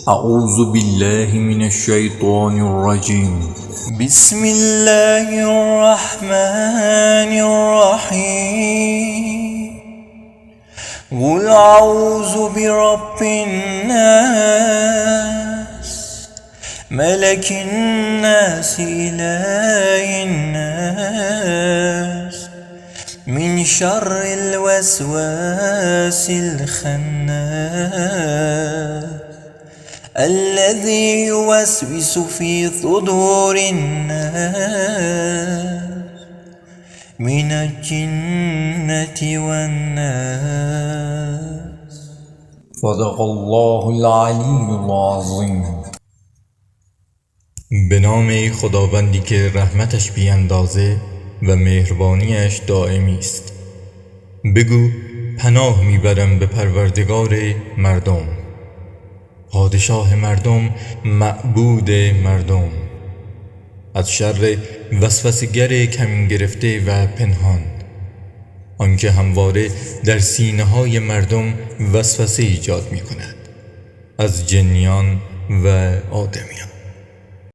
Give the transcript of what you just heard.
أعوذ بالله من الشيطان الرجيم. بسم الله الرحمن الرحيم. قل أعوذ برب الناس ملك الناس إله الناس من شر الوسواس الخناس الذي يوسوس في صدور الناس من الجنة والناس. صدق الله العلی العظیم. به نام خداوندی که رحمتش بی اندازه و مهربانیش دائمی است. بگو پناه میبرم به پروردگار مردم، پادشاه مردم، معبود مردم، از شر وسوسه‌گر کمین گرفته و پنهان، آنکه همواره در سینه‌های مردم وسوسه ایجاد می‌کند، از جنیان و آدمیان.